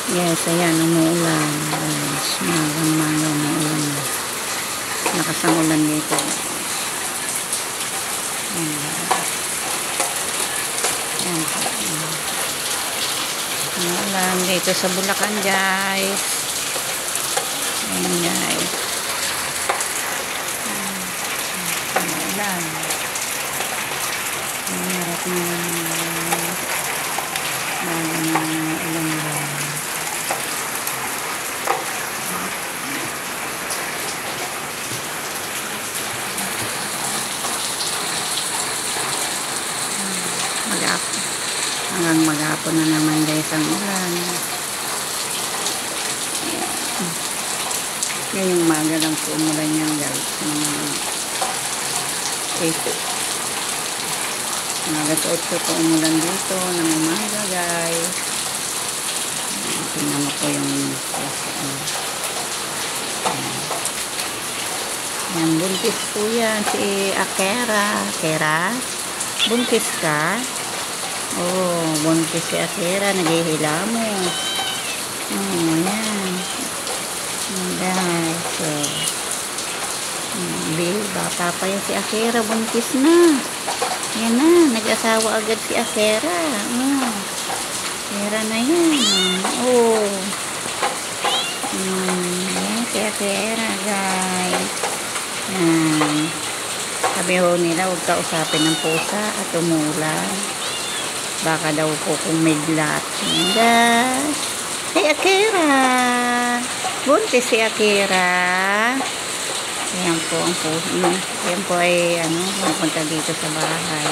Yes, ayan, umuulan. Guys, magang-maga umuulan na. Lakas ang ulan dito. Ayan. Umuulan dito sa Bulacan, guys. Ayan, guys. Umuulan. Ang harap na ulan na. Hanggang maghapon na naman guys ang ulan. Ngayong umaga lang po umulan yan guys. Mga 8 po umulan dito ng umaga guys. Tingnan mo po yung yan, buntis po yan si Akera. Akera, buntis ka? Oh, buntis si Akera, naghihilamos. Oh, yan. Guys, so, bata pa yan si Akera, buntis na. Yan na, nag-asawa agad si Akera. Oh, Akera na yan. Oh. Yan si Akera, guys. Yan. Sabi ho nila, huwag kausapin ng pusa at umulan. Baka daw po kung may glat. Guys, si Akera. Buntis si Akera. Ayan po ang puso. Ayan po ay pupunta dito sa bahay.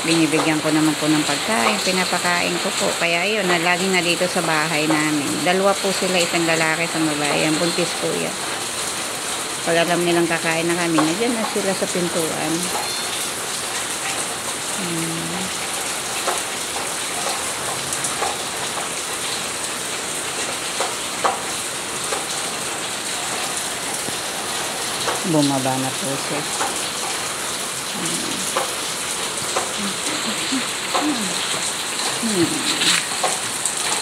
Binibigyan ko naman po ng pagkain. Pinapakain ko po. Kaya yun, laging na dito sa bahay namin. Dalawa po sila, isang lalaki sa babae. Ayan, buntis po yan. Pag alam nilang kakain na kami, nandiyan na sila sa pintuan. Bumaba na po siya.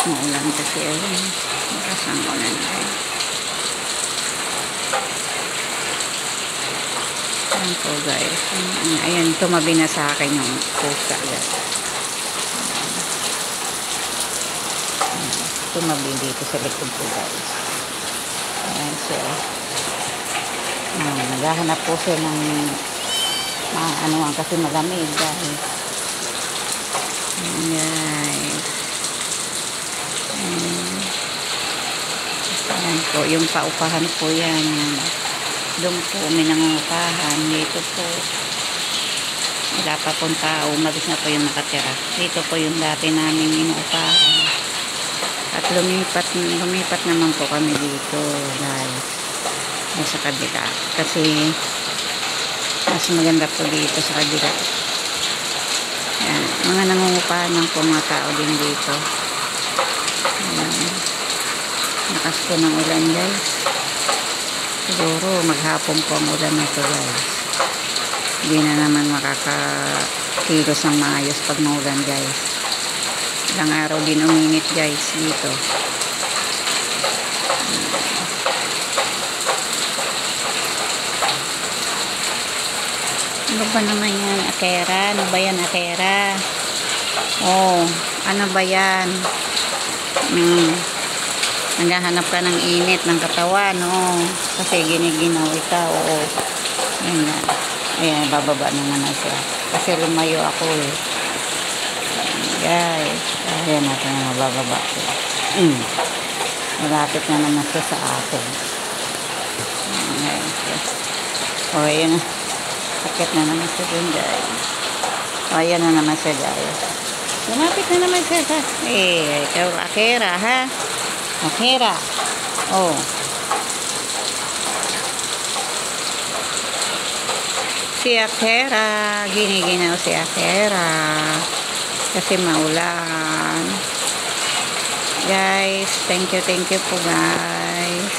Maulan kasi ayun. Makasang ulan ay. Ayan po guys. Ayan, tumabi na sa akin yung pusa guys. Tumabi dito sa likod po guys. Ayan siya. Naghahanap po siya ng kasi malamig guys. Guys. Ayan po, yung paupahan po yan. Doon po may nangungupahan. Dito po wala pa pong tao. Umalis na po yung nakatira. Dito po yung dati namin inuupahan. At lumipat naman po kami dito guys. Sa kabila kasi mas maganda po dito sa kabila. Ayan, mga nangungupahan ng po mga tao din dito. Ayan. Lakas po ng ulan guys. Siguro maghapon po ang ulan na ito guys. Hindi na naman makakakilos ng maayos pag maulan guys. Ilang araw din uminit guys dito. Ano ba naman yan, Akera? Ano ba yan, Akera? Oh, ano ba yan? Naghahanap ka ng init ng katawan, oh. Kasi giniginaw ikaw, oh. Ayan na. Ayan, bababa naman na siya. Kasi lumayo ako, eh. Guys, ayan natin na mabababa siya. Malapit na naman siya sa atin. Ayan siya. Oh, ayan na. Sakit na naman siya dun guys. O, ayan na naman siya guys. Lumapit na naman siya sa... ikaw, Akera, ha? Akera. Oh. Si Akera. Giniginaw si Akera. Kasi maulan. Guys, thank you po guys.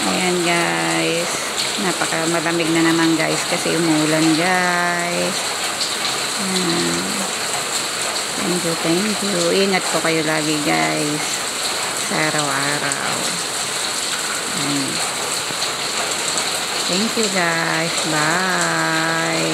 Ayan guys. Napaka malamig na naman guys kasi umulan guys. Thank you. Ingat po kayo lagi guys. sa araw-araw. Thank you guys. Bye.